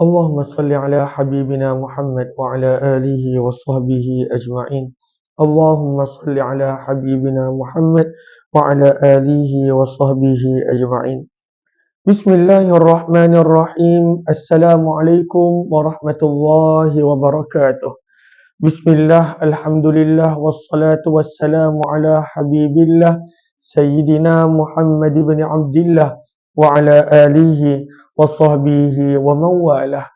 اللهم صل على حبيبنا محمد وعلى آله وصحبه أجمعين. اللهم صل على حبيبنا محمد وعلى آله وصحبه أجمعين. بسم الله الرحمن الرحيم. السلام عليكم ورحمة الله وبركاته. بسم الله الحمد لله والصلاة والسلام على حبيب الله سيدنا محمد بن عبد الله وعلى آله وصحبه ومن والاه.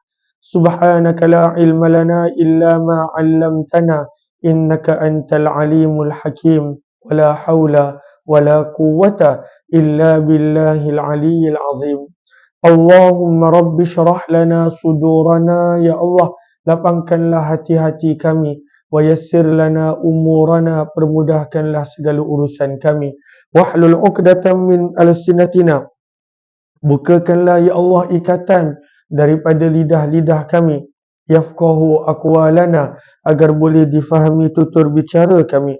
سبحانك لا علم لنا إلا ما علمتنا إنك أنت العليم الحكيم ولا حول ولا قوة إلا بالله العلي العظيم. اللهم رب اشرح لنا صدورنا يا الله, lapangkanlah hati-hati kami, wa yassir lana umurana, permudahkanlah segala urusan kami, wahlul 'uqdatam min alsinatina, bukakanlah ya Allah ikatan daripada lidah-lidah kami, yafqahu aqwalana, agar boleh difahami tutur bicara kami.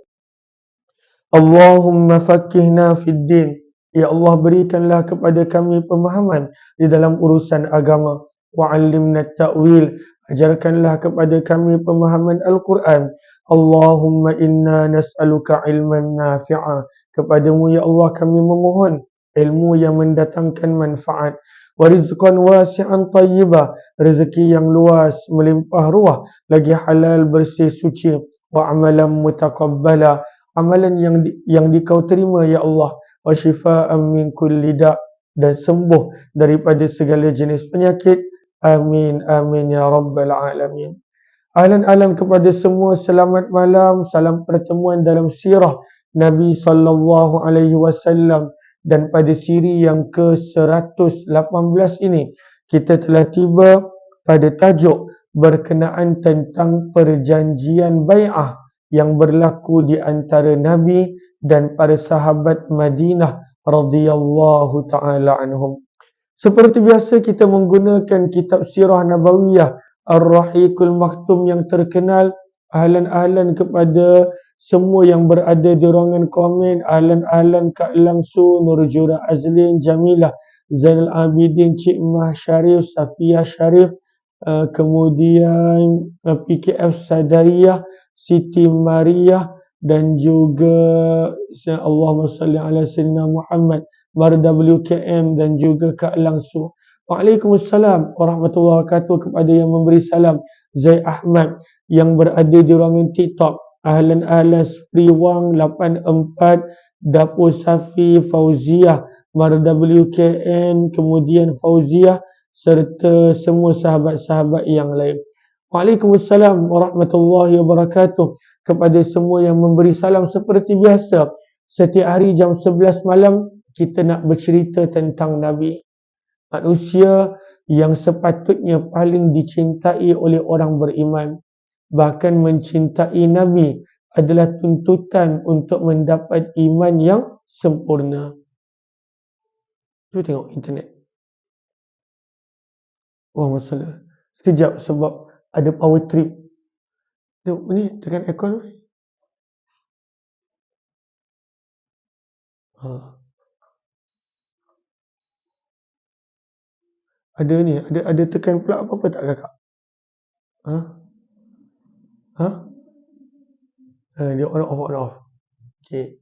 Allahumma faqqihna fid din, ya Allah berikanlah kepada kami pemahaman di dalam urusan agama. Wa'allimna ta'wil, ajarkanlah kepada kami pemahaman Al-Quran. Allahumma inna nas'aluka ilman nafi'a, kepadamu ya Allah kami memohon ilmu yang mendatangkan manfaat. Wa rizqan wasi'an tayyibah, rezeki yang luas melimpah ruah, lagi halal bersih suci. Wa amalan mutaqabbala, amalan yang dikau terima ya Allah. Wa shifaan min kulli da', dan sembuh daripada segala jenis penyakit. Amin amin ya rabbal alamin. Ahlan kepada semua, selamat malam, salam pertemuan dalam sirah Nabi sallallahu alaihi wasallam. Dan pada siri yang ke-118 ini, kita telah tiba pada tajuk berkenaan tentang perjanjian bai'ah yang berlaku di antara Nabi dan para sahabat Madinah radhiyallahu taala anhum. Seperti biasa, kita menggunakan kitab Sirah Nabawiyah Ar-Rahiqul Maktum yang terkenal. Ahlan kepada semua yang berada di ruangan komen. Ahlan Kak Langsu, Nurjura Azlin, Jamilah, Zainal Abidin, Cik Mah Syarif, Safia Syarif, kemudian PKF Sadariyah, Siti Maria, dan juga Allahumma salli ala sayyidina Muhammad, Barda WKM, dan juga Kak Langsu. Waalaikumsalam warahmatullahi wabarakatuh kepada yang memberi salam. Zaid Ahmad yang berada di ruangan TikTok. Ahlan Spri Wang 84, Dapur Safi, Fauziah, Barda WKM, kemudian Fauziah, serta semua sahabat-sahabat yang lain. Waalaikumsalam warahmatullahi wabarakatuh kepada semua yang memberi salam. Seperti biasa, setiap hari jam 11 malam kita nak bercerita tentang Nabi, manusia yang sepatutnya paling dicintai oleh orang beriman. Bahkan mencintai Nabi adalah tuntutan untuk mendapat iman yang sempurna. Tu tengok internet. Oh masalah. Sekejap sebab ada power trip. Tengok ni, tekan aircon tu. Ada ni, ada tekan plug apa tak kakak? Dia on off. Okey.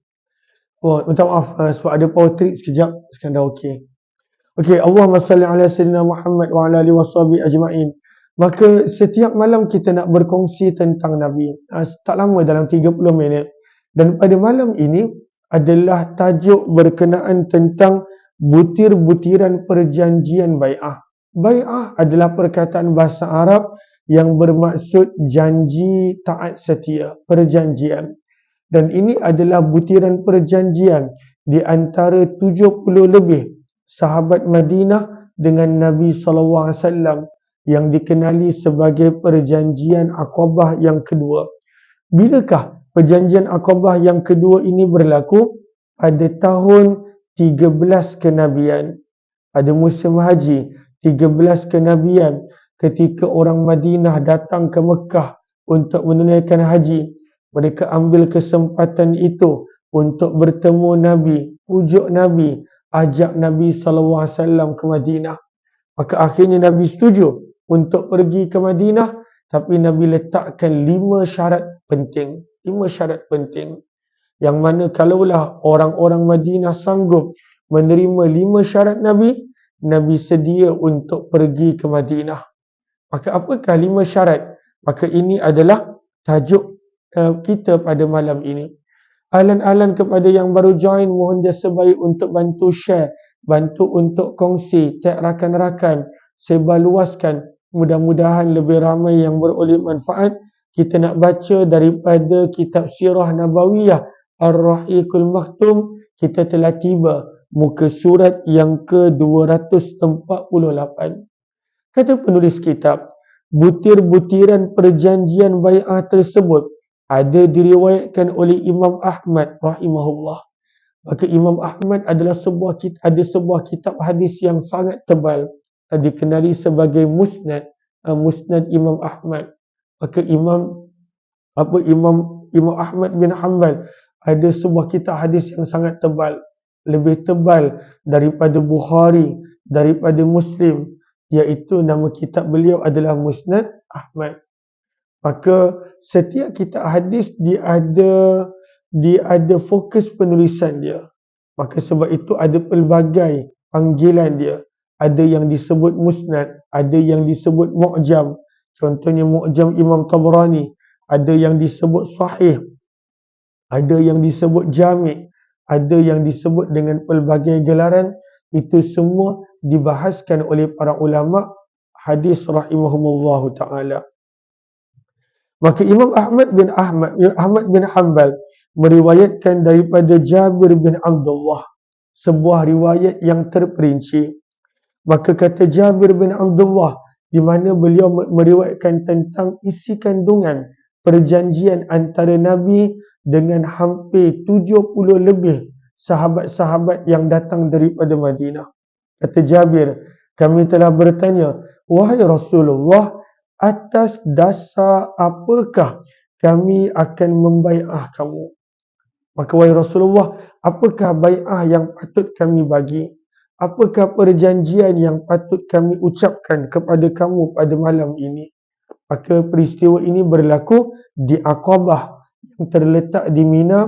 Oh, minta maaf sebab ada power trip sekejap. Sekarang dah okey. Okey, Allahumma salli ala sayyidina Muhammad wa ala alihi washabihi ajma'in. Maka setiap malam kita nak berkongsi tentang Nabi. Tak lama, dalam 30 minit. Dan pada malam ini adalah tajuk berkenaan tentang butir-butiran perjanjian bai'ah. Bai'ah adalah perkataan bahasa Arab yang bermaksud janji taat setia, perjanjian. Dan ini adalah butiran perjanjian di antara 70 lebih sahabat Madinah dengan Nabi SAW yang dikenali sebagai perjanjian Aqabah yang kedua. Bilakah perjanjian Aqabah yang kedua ini berlaku? Pada tahun 13 kenabian, pada musim haji 13 kenabian, ketika orang Madinah datang ke Mekah untuk menunaikan haji. Mereka ambil kesempatan itu untuk bertemu Nabi, pujuk Nabi, ajak Nabi SAW ke Madinah. Maka akhirnya Nabi setuju untuk pergi ke Madinah, tapi Nabi letakkan 5 syarat penting. 5 syarat penting. Yang mana kalaulah orang-orang Madinah sanggup menerima 5 syarat Nabi, Nabi sedia untuk pergi ke Madinah. Maka apakah 5 syarat? Maka ini adalah tajuk kita pada malam ini. Ahlan-ahlan kepada yang baru join, mohon dia sebaik untuk bantu share, bantu untuk kongsi, tag rakan-rakan, sebarluaskan. Mudah-mudahan lebih ramai yang beroleh manfaat. Kita nak baca daripada kitab Sirah Nabawiyah Ar-Rahiqul Maktum. Kita telah tiba muka surat yang ke-248. Kata penulis kitab, butir-butiran perjanjian bai'ah tersebut ada diriwayatkan oleh Imam Ahmad rahimahullah. Maka Imam Ahmad adalah sebuah kitab hadis yang sangat tebal, dikenali sebagai Musnad, Musnad Imam Ahmad. Maka Imam Ahmad bin Hanbal ada sebuah kitab hadis yang sangat tebal, lebih tebal daripada Bukhari, daripada Muslim, iaitu nama kitab beliau adalah Musnad Ahmad. Maka setiap kitab hadis dia ada fokus penulisan dia. Maka sebab itu ada pelbagai panggilan dia. Ada yang disebut musnad, ada yang disebut mu'jam. Contohnya mu'jam Imam Tabrani. Ada yang disebut sahih, ada yang disebut jami', ada yang disebut dengan pelbagai gelaran. Itu semua dibahaskan oleh para ulama hadis rahimahumullahu ta'ala. Maka Imam Ahmad bin Hanbal meriwayatkan daripada Jabir bin Abdullah, sebuah riwayat yang terperinci. Maka kata Jabir bin Abdullah, di mana beliau meriwayatkan tentang isi kandungan perjanjian antara Nabi dengan hampir 70 lebih sahabat-sahabat yang datang daripada Madinah. Kata Jabir, kami telah bertanya, wahai Rasulullah, atas dasar apakah kami akan membai'ah kamu? Maka wahai Rasulullah, apakah bai'ah yang patut kami bagi? Apakah perjanjian yang patut kami ucapkan kepada kamu pada malam ini? Maka peristiwa ini berlaku di Aqabah yang terletak di Mina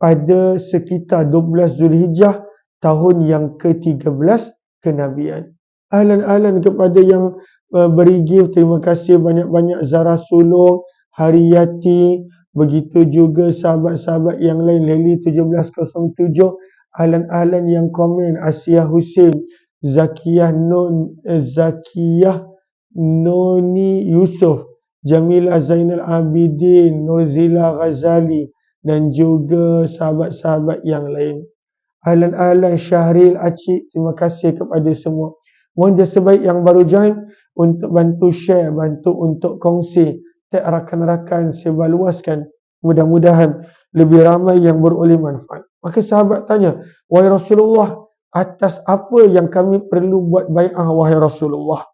pada sekitar 12 Zulhijjah tahun yang ke-13 kenabian. Ahlan-ahlan kepada yang beri gift, terima kasih banyak-banyak. Zara Sulong, Hariyati, begitu juga sahabat-sahabat yang lain, Leli 1707, ahlan-ahlan yang komen, Asia Hussein, Zakiyah Noni Yusuf, Jamila Zainal Abidin, Nurzila Ghazali dan juga sahabat-sahabat yang lain. Ahlan-ahlan Syahril Acik, terima kasih kepada semua. Mohon jasa baik yang baru join untuk bantu share, bantu untuk kongsi, tag rakan-rakan, sebarluaskan. Mudah-mudahan lebih ramai yang beroleh manfaat. Maka sahabat tanya, wahai Rasulullah, atas apa yang kami perlu buat bai'ah wahai Rasulullah?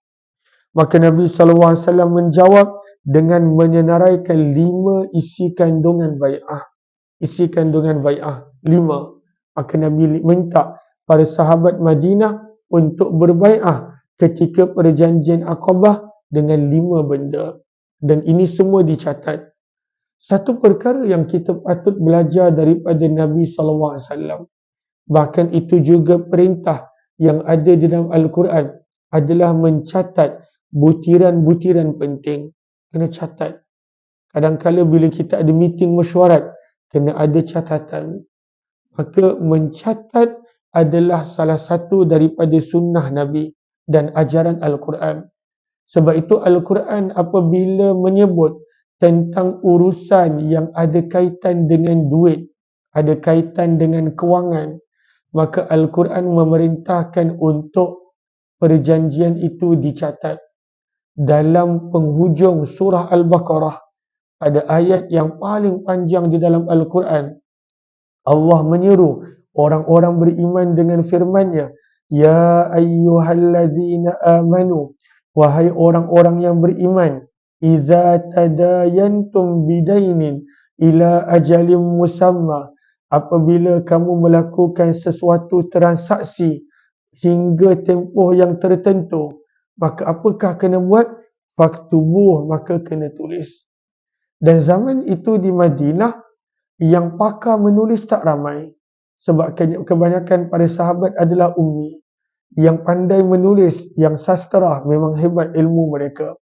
Maka Nabi SAW menjawab dengan menyenaraikan 5 isi kandungan bai'ah. Isi kandungan bai'ah 5. Maka Nabi minta para sahabat Madinah untuk berbai'ah ketika perjanjian Aqabah dengan 5 benda. Dan ini semua dicatat. Satu perkara yang kita patut belajar daripada Nabi SAW, bahkan itu juga perintah yang ada di dalam Al-Quran, adalah mencatat butiran-butiran penting. Kena catat. Kadang-kadang bila kita ada meeting mesyuarat, kena ada catatan. Maka mencatat adalah salah satu daripada sunnah Nabi dan ajaran Al-Quran. Sebab itu Al-Quran apabila menyebut tentang urusan yang ada kaitan dengan duit, ada kaitan dengan kewangan, maka Al-Quran memerintahkan untuk perjanjian itu dicatat. Dalam penghujung surah Al-Baqarah, pada ayat yang paling panjang di dalam Al-Quran, Allah menyeru orang-orang beriman dengan firman-Nya, ya ayyuhalladzina amanu, wahai orang-orang yang beriman, idza tadayantum bidainin ila ajalin musamma, apabila kamu melakukan sesuatu transaksi hingga tempoh yang tertentu, maka apakah kena buat? faktubuh, maka kena tulis. Dan zaman itu di Madinah, yang pakar menulis tak ramai. Sebab kebanyakan para sahabat adalah ummi. Yang pandai menulis, yang sastra, memang hebat ilmu mereka.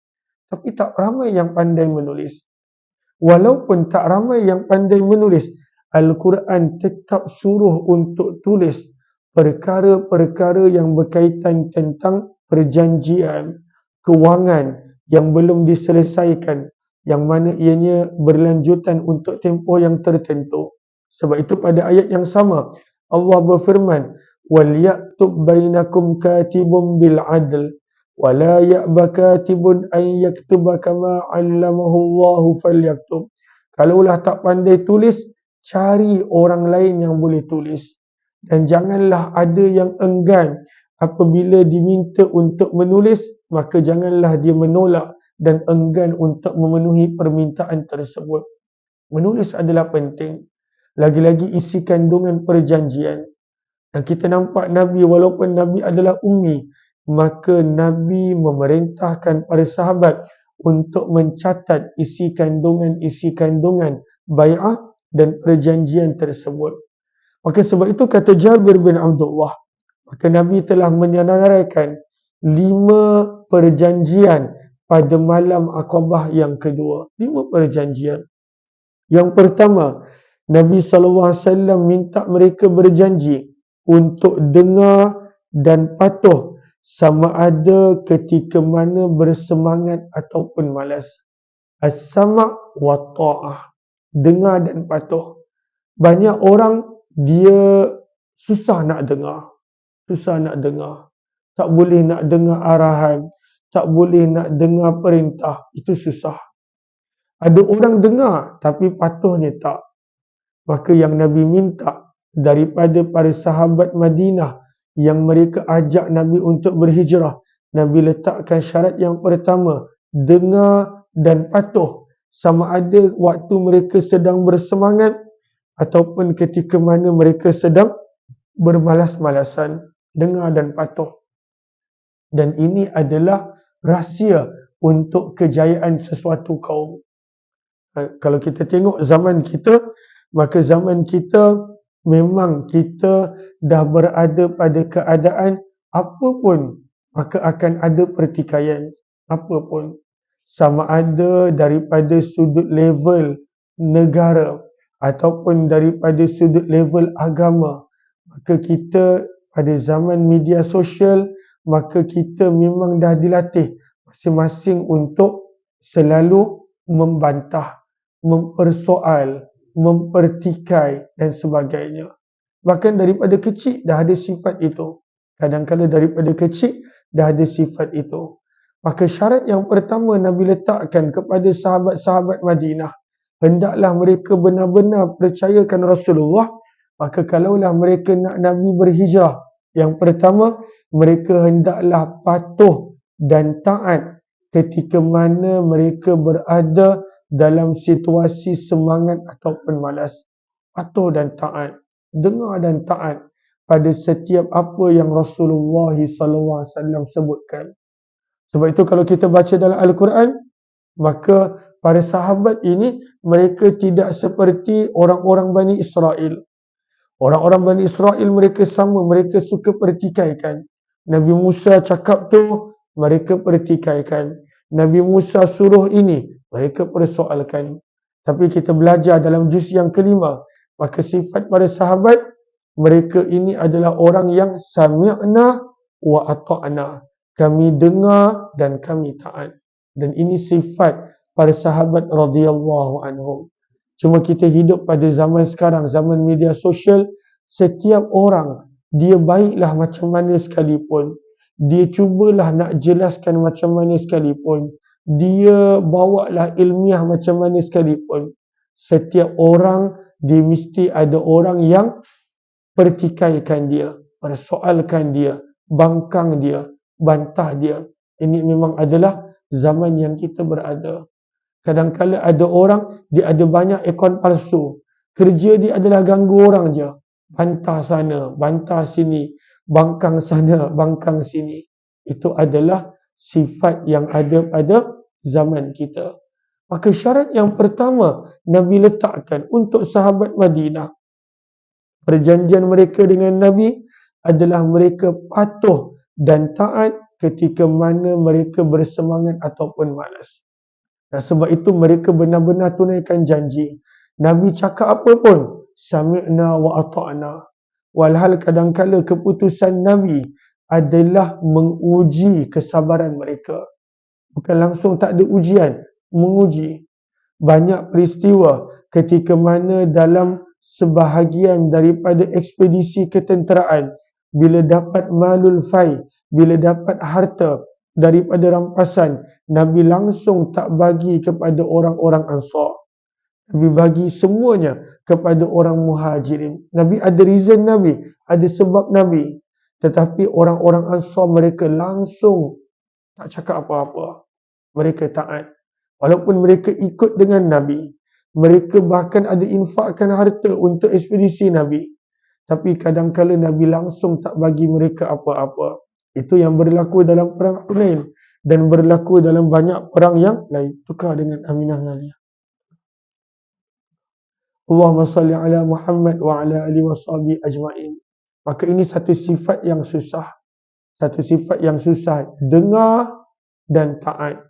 Tapi tak ramai yang pandai menulis. Walaupun tak ramai yang pandai menulis, Al-Quran tetap suruh untuk tulis perkara-perkara yang berkaitan tentang perjanjian, kewangan yang belum diselesaikan, yang mana ianya berlanjutan untuk tempoh yang tertentu. Sebab itu pada ayat yang sama, Allah berfirman, وَلْيَكْتُبْ بَيْنَكُمْ كَاتِبٌ بِالْعَدْلِ وَلَا يَأْبَ كَاتِبٌ أَنْ يَكْتُبَ كَمَا عَلَّمَهُ اللَّهُ فَلْيَكْتُبْ. Kalaulah tak pandai tulis, cari orang lain yang boleh tulis. Dan janganlah ada yang enggan apabila diminta untuk menulis, maka janganlah dia menolak dan enggan untuk memenuhi permintaan tersebut. Menulis adalah penting. Lagi-lagi isi kandungan perjanjian. Dan kita nampak Nabi, walaupun Nabi adalah ummi, maka Nabi memerintahkan para sahabat untuk mencatat isi kandungan bai'ah dan perjanjian tersebut. Maka sebab itu kata Jabir bin Abdullah, maka Nabi telah menyenaraikan 5 perjanjian pada malam Aqabah yang kedua. 5 perjanjian. Yang pertama, Nabi SAW minta mereka berjanji untuk dengar dan patuh sama ada ketika mana bersemangat ataupun malas. As-sama' wa ta'ah. Dengar dan patuh. Banyak orang dia susah nak dengar. Tak boleh nak dengar arahan. Tak boleh nak dengar perintah. Itu susah. Ada orang dengar tapi patuhnya tak. Maka yang Nabi minta daripada para sahabat Madinah yang mereka ajak Nabi untuk berhijrah, Nabi letakkan syarat yang pertama, dengar dan patuh. Sama ada waktu mereka sedang bersemangat ataupun ketika mana mereka sedang bermalas-malasan. Dengar dan patuh. Dan ini adalah rahsia untuk kejayaan sesuatu kaum. Kalau kita tengok zaman kita, maka zaman kita memang kita dah berada pada keadaan apa pun, maka akan ada pertikaian. Apa pun. Sama ada daripada sudut level negara ataupun daripada sudut level agama. Maka kita pada zaman media sosial, maka kita memang dah dilatih masing-masing untuk selalu membantah, mempersoal, mempertikai dan sebagainya. Bahkan daripada kecil dah ada sifat itu. Kadang-kadang daripada kecil dah ada sifat itu. Maka syarat yang pertama Nabi letakkan kepada sahabat-sahabat Madinah, hendaklah mereka benar-benar percayakan Rasulullah. Maka kalaulah mereka nak Nabi berhijrah, yang pertama, mereka hendaklah patuh dan taat ketika mana mereka berada dalam situasi semangat ataupun malas. Patuh dan taat, dengar dan taat pada setiap apa yang Rasulullah SAW sebutkan. Sebab itu kalau kita baca dalam Al-Quran, maka para sahabat ini mereka tidak seperti orang-orang Bani Israel. Orang-orang Bani Israel mereka sama, mereka suka pertikaikan. Nabi Musa cakap tu, mereka pertikaikan. Nabi Musa suruh ini, mereka persoalkan. Tapi kita belajar dalam juz yang kelima, maka sifat para sahabat, mereka ini adalah orang yang sami'na wa ata'na. Kami dengar dan kami taat. Dan ini sifat para sahabat radhiyallahu anhum. Cuma kita hidup pada zaman sekarang, zaman media sosial, setiap orang, dia baiklah macam mana sekalipun, dia cubalah nak jelaskan macam mana sekalipun, dia bawalah ilmiah macam mana sekalipun, setiap orang, dia mesti ada orang yang pertikaikan dia, persoalkan dia, bangkang dia, bantah dia. Ini memang adalah zaman yang kita berada. Kadang-kadang ada orang, dia ada banyak akaun palsu. Kerja dia adalah ganggu orang je. Bantah sana, bantah sini, bangkang sana, bangkang sini. Itu adalah sifat yang ada pada zaman kita. Maka syarat yang pertama Nabi letakkan untuk sahabat Madinah, perjanjian mereka dengan Nabi adalah mereka patuh dan taat ketika mana mereka bersemangat ataupun malas. Dan sebab itu mereka benar-benar tunaikan janji. Nabi cakap apa pun, sami'na wa ata'na. Walhal kadangkala keputusan Nabi adalah menguji kesabaran mereka. Bukan langsung tak ada ujian, menguji. Banyak peristiwa ketika mana dalam sebahagian daripada ekspedisi ketenteraan, bila dapat malul fai, bila dapat harta daripada rampasan, Nabi langsung tak bagi kepada orang-orang Ansar. Nabi bagi semuanya kepada orang Muhajirin. Nabi ada reason Nabi, ada sebab Nabi. Tetapi orang-orang Ansar mereka langsung tak cakap apa-apa. Mereka taat. Walaupun mereka ikut dengan Nabi. Mereka bahkan ada infakkan harta untuk ekspedisi Nabi. Tapi kadang-kala Nabi langsung tak bagi mereka apa-apa. Itu yang berlaku dalam perang Hunain. Dan berlaku dalam banyak perang yang lain. Tukar dengan Aminah Ngaliyah. Allahumma salli ala Muhammad wa ala alihi wa sahbihi ajma'in. Maka ini satu sifat yang susah. Satu sifat yang susah. Dengar dan taat.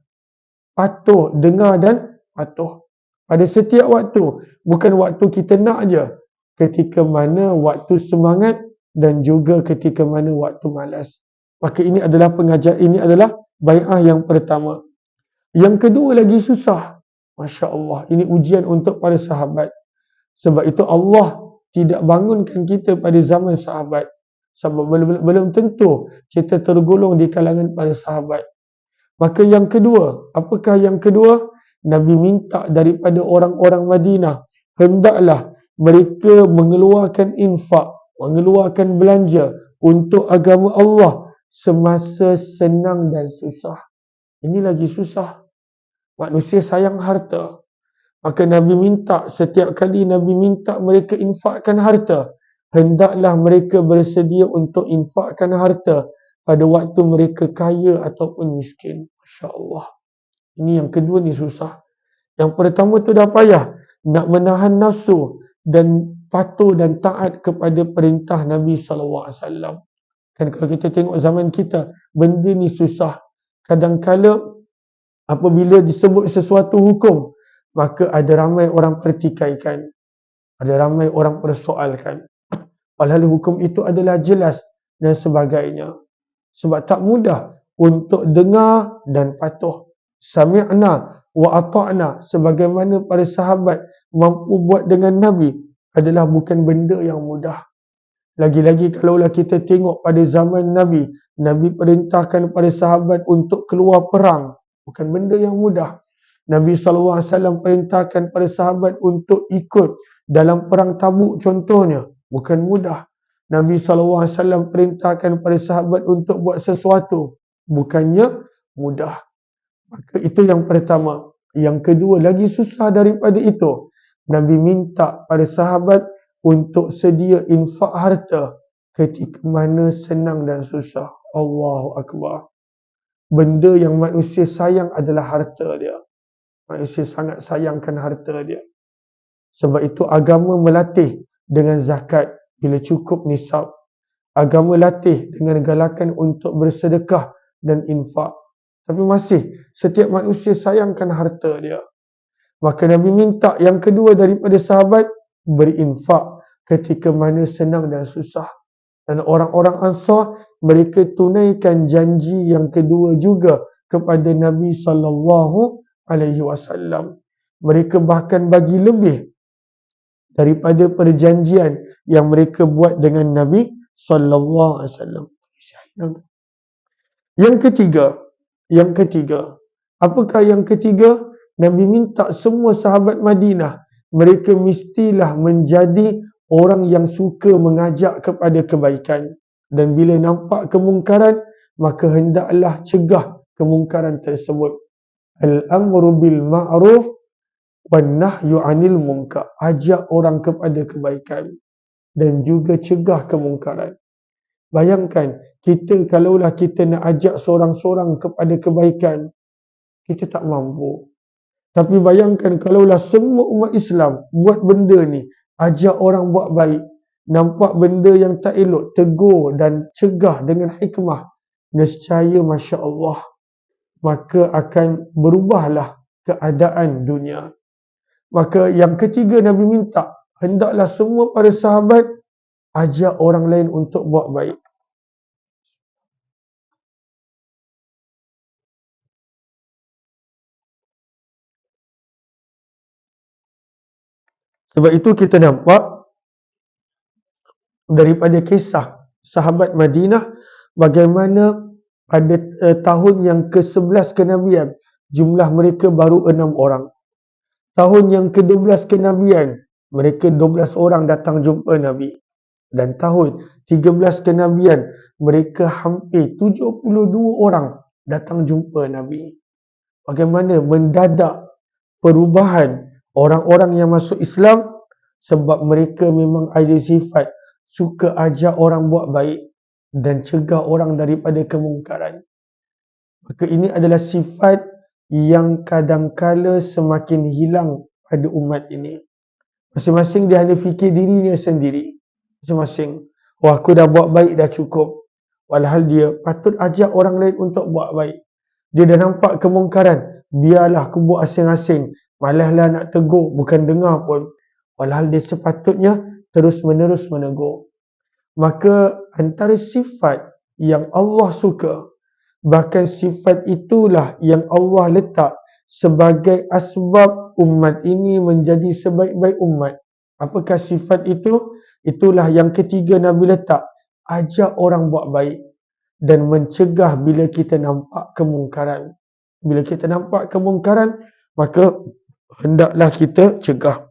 Patuh, dengar dan patuh. Pada setiap waktu. Bukan waktu kita nak aja. Ketika mana waktu semangat dan juga ketika mana waktu malas. Maka ini adalah pengajar, ini adalah bai'ah yang pertama. Yang kedua lagi susah. Masya Allah. Ini ujian untuk para sahabat. Sebab itu Allah tidak bangunkan kita pada zaman sahabat. Sebab belum tentu kita tergolong di kalangan para sahabat. Maka yang kedua, apakah yang kedua? Nabi minta daripada orang-orang Madinah, hendaklah mereka mengeluarkan infak, mengeluarkan belanja untuk agama Allah semasa senang dan susah. Ini lagi susah. Manusia sayang harta. Maka Nabi minta, setiap kali Nabi minta mereka infakkan harta, hendaklah mereka bersedia untuk infakkan harta pada waktu mereka kaya ataupun miskin. Masya Allah. Ini yang kedua ni susah. Yang pertama tu dah payah. Nak menahan nafsu dan patuh dan taat kepada perintah Nabi SAW. Kan kalau kita tengok zaman kita, benda ni susah. Kadang-kala apabila disebut sesuatu hukum, maka ada ramai orang pertikaikan. Ada ramai orang persoalkan. Padahal hukum itu adalah jelas dan sebagainya. Sebab tak mudah untuk dengar dan patuh. Sami'na wa ata'na, sebagaimana para sahabat mampu buat dengan Nabi, adalah bukan benda yang mudah. Lagi-lagi kalaulah kita tengok pada zaman Nabi, Nabi perintahkan para sahabat untuk keluar perang. Bukan benda yang mudah. Nabi SAW perintahkan para sahabat untuk ikut dalam perang Tabuk contohnya. Bukan mudah. Nabi SAW perintahkan para sahabat untuk buat sesuatu. Bukannya mudah. Maka itu yang pertama. Yang kedua lagi susah daripada itu. Nabi minta para sahabat untuk sedia infak harta ketika mana senang dan susah. Allahu Akbar. Benda yang manusia sayang adalah harta dia. Manusia sangat sayangkan harta dia. Sebab itu agama melatih dengan zakat bila cukup nisab. Agama latih dengan galakan untuk bersedekah dan infak. Tapi masih setiap manusia sayangkan harta dia. Maka Nabi minta yang kedua daripada sahabat, berinfak ketika mana senang dan susah. Dan orang-orang Ansar, mereka tunaikan janji yang kedua juga kepada Nabi SAW. Mereka bahkan bagi lebih daripada perjanjian yang mereka buat dengan Nabi SAW. Yang ketiga, apakah yang ketiga? Nabi minta semua sahabat Madinah, mereka mestilah menjadi orang yang suka mengajak kepada kebaikan. Dan bila nampak kemungkaran, maka hendaklah cegah kemungkaran tersebut. Al-amru bil ma'ruf wan nahyu 'anil munkar. Ajak orang kepada kebaikan dan juga cegah kemungkaran. Bayangkan, kita kalaulah kita nak ajak seorang-seorang kepada kebaikan, Kita tak mampu. Tapi bayangkan kalaulah semua umat Islam buat benda ni, ajak orang buat baik, nampak benda yang tak elok, tegur dan cegah dengan hikmah, nescaya Masya Allah, maka akan berubahlah keadaan dunia. Maka yang ketiga Nabi minta, hendaklah semua para sahabat ajak orang lain untuk buat baik. Sebab itu kita nampak daripada kisah sahabat Madinah bagaimana pada tahun yang ke-11 kenabian jumlah mereka baru 6 orang. Tahun yang ke-12 kenabian mereka 12 orang datang jumpa Nabi. Dan tahun 13 kenabian mereka hampir 72 orang datang jumpa Nabi. Bagaimana mendadak perubahan orang-orang yang masuk Islam sebab mereka memang ada sifat suka ajak orang buat baik dan cegah orang daripada kemungkaran. Maka ini adalah sifat yang kadangkala semakin hilang pada umat ini. Masing-masing dia hanya fikir dirinya sendiri. Masing-masing, wah aku dah buat baik dah cukup. Walhal dia patut ajak orang lain untuk buat baik. Dia dah nampak kemungkaran, biarlah aku buat asing-asing. Malaslah nak tegur, bukan dengar pun. Walhal dia sepatutnya terus-menerus menegur. Maka antara sifat yang Allah suka, bahkan sifat itulah yang Allah letak sebagai asbab umat ini menjadi sebaik-baik umat. Apakah sifat itu? Itulah yang ketiga Nabi letak. Ajak orang buat baik dan mencegah bila kita nampak kemungkaran. Bila kita nampak kemungkaran, maka hendaklah kita cegah.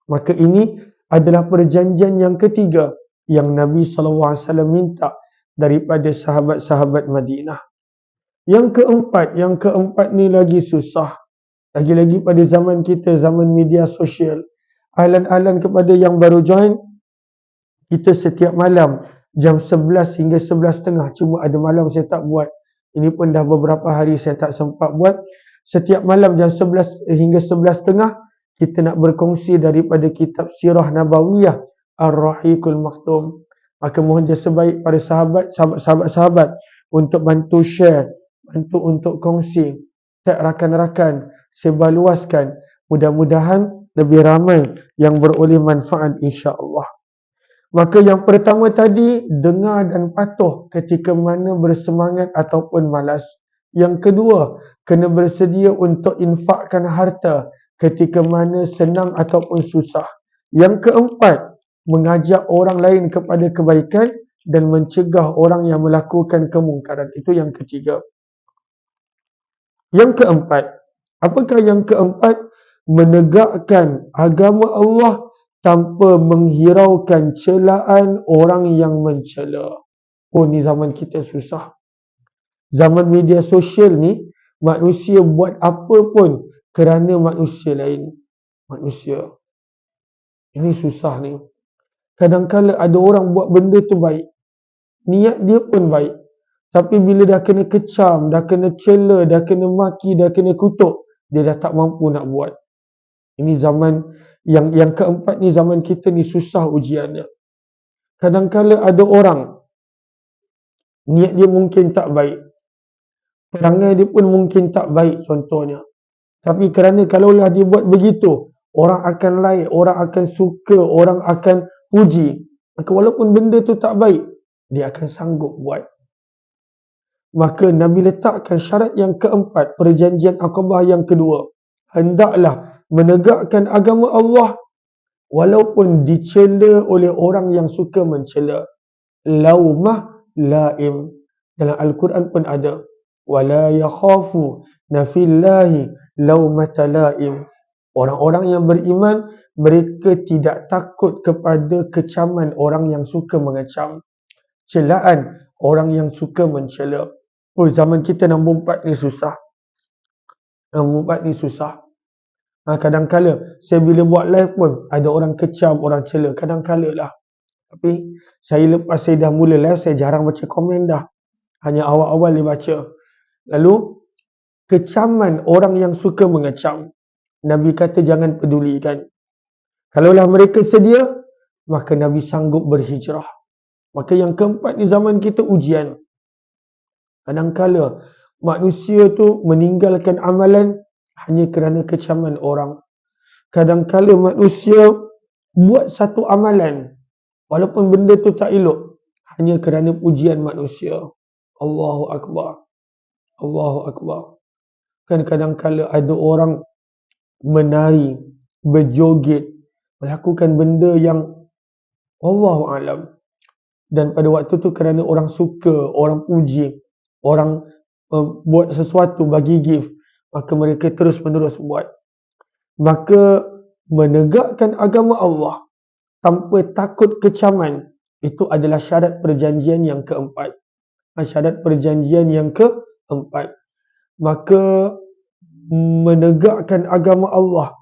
Maka ini adalah perjanjian yang ketiga yang Nabi SAW minta daripada sahabat-sahabat Madinah. Yang keempat ni lagi susah. Lagi-lagi pada zaman kita, zaman media sosial. Ahlan-ahlan kepada yang baru join, kita setiap malam jam 11 hingga 11.30, cuma ada malam saya tak buat. Ini pun dah beberapa hari saya tak sempat buat. Setiap malam jam 11 hingga 11.30, kita nak berkongsi daripada kitab Sirah Nabawiyah Ar-Rahiqul Maktum. Maka mohon jasa baik pada sahabat-sahabat untuk bantu share, bantu untuk kongsi, tag rakan-rakan, sebarluaskan. Mudah-mudahan lebih ramai yang beroleh manfaat insya-Allah. Maka yang pertama tadi, dengar dan patuh ketika mana bersemangat ataupun malas. Yang kedua, kena bersedia untuk infakkan harta ketika mana senang ataupun susah. Yang keempat, mengajak orang lain kepada kebaikan dan mencegah orang yang melakukan kemungkaran. Itu yang ketiga. Yang keempat, apakah yang keempat? Menegakkan agama Allah tanpa menghiraukan celaan orang yang mencela. Oh, ni zaman kita susah. Zaman media sosial ni, manusia buat apa pun kerana manusia lain. Manusia. Ini susah ni. Kadang-kadang ada orang buat benda tu baik. Niat dia pun baik. Tapi bila dah kena kecam, dah kena cela, dah kena maki, dah kena kutuk, dia dah tak mampu nak buat. Ini zaman yang keempat ni, zaman kita ni susah ujiannya. Kadang-kadang ada orang, niat dia mungkin tak baik. Perangai dia pun mungkin tak baik contohnya. Tapi kerana kalaulah dia buat begitu, orang akan like, orang akan suka, orang akan puji. Maka walaupun benda tu tak baik, dia akan sanggup buat. Maka Nabi letakkan syarat yang keempat, perjanjian Aqabah yang kedua. Hendaklah menegakkan agama Allah walaupun dicela oleh orang yang suka mencela. Laumah laim. Dalam Al-Quran pun ada. Wala yakhafu nafillahi laumata laim. Orang-orang yang beriman, mereka tidak takut kepada kecaman orang yang suka mengecam. Celaan orang yang suka mencela. Oh, zaman kita nombor 4 ni susah. Nombor 4 ni susah. Kadang-kala saya bila buat live pun ada orang kecam, orang cela. Kadang-kala lah. Tapi saya lepas saya dah mula live, saya jarang baca komen dah. Hanya awal-awal dia baca. Lalu kecaman orang yang suka mengecam. Nabi kata jangan pedulikan. Kalaulah mereka sedia, maka Nabi sanggup berhijrah. Maka yang keempat di zaman kita ujian. Kadang-kala manusia tu meninggalkan amalan hanya kerana kecaman orang. Kadang-kala manusia buat satu amalan walaupun benda tu tak elok hanya kerana pujian manusia. Allahu Akbar. Allahu Akbar. Kan kadang-kala ada orang menari, berjoget, melakukan benda yang Wallahu alam. Dan pada waktu tu kerana orang suka, orang puji, orang buat sesuatu bagi gift, maka mereka terus menerus buat. Maka menegakkan agama Allah tanpa takut kecaman, itu adalah syarat perjanjian yang keempat. Syarat perjanjian yang keempat. Maka menegakkan agama Allah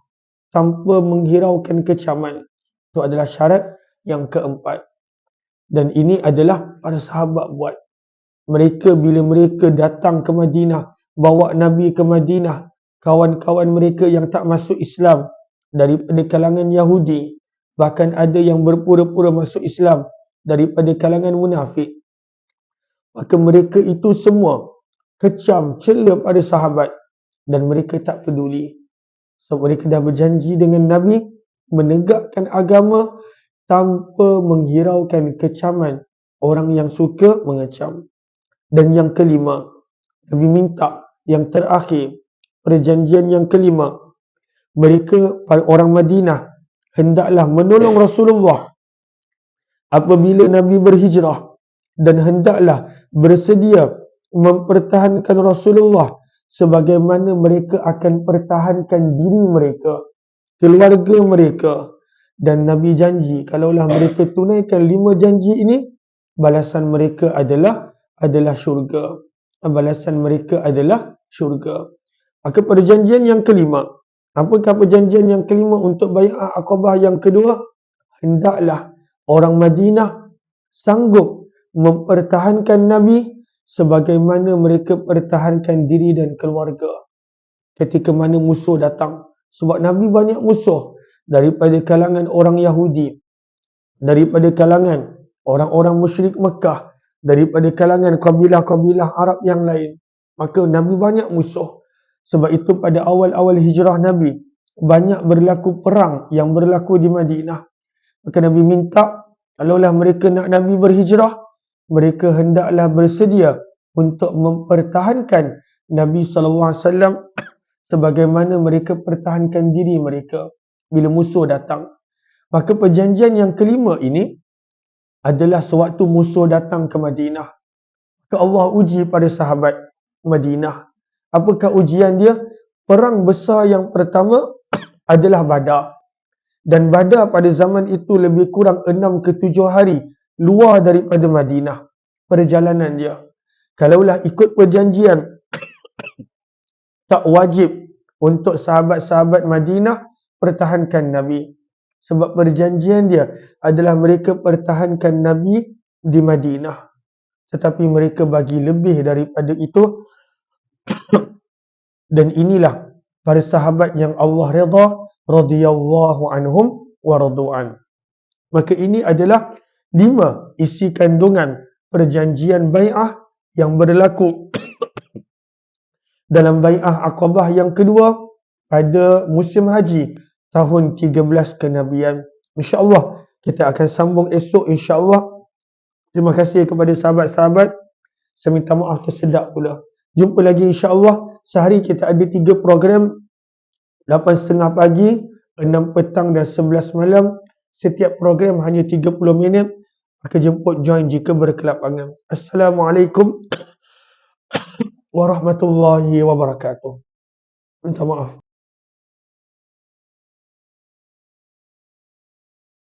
tanpa menghiraukan kecaman, itu adalah syarat yang keempat. Dan ini adalah para sahabat buat. Mereka bila mereka datang ke Madinah, bawa Nabi ke Madinah, kawan-kawan mereka yang tak masuk Islam daripada kalangan Yahudi, bahkan ada yang berpura-pura masuk Islam daripada kalangan munafik. Maka mereka itu semua kecam, cela pada sahabat dan mereka tak peduli. So mereka dah berjanji dengan Nabi menegakkan agama tanpa menghiraukan kecaman orang yang suka mengecam. Dan yang kelima, Nabi minta yang terakhir, perjanjian yang kelima, mereka orang Madinah hendaklah menolong Rasulullah apabila Nabi berhijrah dan hendaklah bersedia mempertahankan Rasulullah sebagaimana mereka akan pertahankan diri mereka, keluarga mereka. Dan Nabi janji kalaulah mereka tunaikan 5 janji ini, balasan mereka adalah syurga. Balasan mereka adalah syurga. Maka perjanjian yang kelima, apakah perjanjian yang kelima untuk bai'ah Aqabah yang kedua? Hendaklah orang Madinah sanggup mempertahankan Nabi sebagaimana mereka pertahankan diri dan keluarga ketika mana musuh datang. Sebab Nabi banyak musuh daripada kalangan orang Yahudi, daripada kalangan orang-orang musyrik Mekah, daripada kalangan kabilah-kabilah Arab yang lain. Maka Nabi banyak musuh. Sebab itu pada awal-awal hijrah Nabi, banyak berlaku perang yang berlaku di Madinah. Maka Nabi minta, kalaulah mereka nak Nabi berhijrah, mereka hendaklah bersedia untuk mempertahankan Nabi SAW sebagaimana mereka pertahankan diri mereka bila musuh datang. Maka perjanjian yang kelima ini adalah sewaktu musuh datang ke Madinah. Maka Allah uji pada sahabat Madinah. Apakah ujian dia? Perang besar yang pertama adalah Badar. Dan Badar pada zaman itu lebih kurang 6 ke 7 hari luar daripada Madinah perjalanan dia. Kalaulah ikut perjanjian, tak wajib untuk sahabat-sahabat Madinah pertahankan Nabi. Sebab perjanjian dia adalah mereka pertahankan Nabi di Madinah. Tetapi mereka bagi lebih daripada itu. Dan inilah para sahabat yang Allah redha, radhiyallahu anhum wa radu'an. Maka ini adalah 5 isi kandungan perjanjian bai'ah yang berlaku dalam bai'ah Aqabah yang kedua pada musim haji tahun 13 kenabian. InsyaAllah kita akan sambung esok insyaAllah. Terima kasih kepada sahabat-sahabat. Saya minta maaf tersedak pula. Jumpa lagi insyaAllah. Sehari kita ada 3 program. 8.30 pagi, 6 petang dan 11 malam. Setiap program hanya 30 minit. Maka jemput join jika berkelapangan. Assalamualaikum warahmatullahi wabarakatuh. Minta maaf.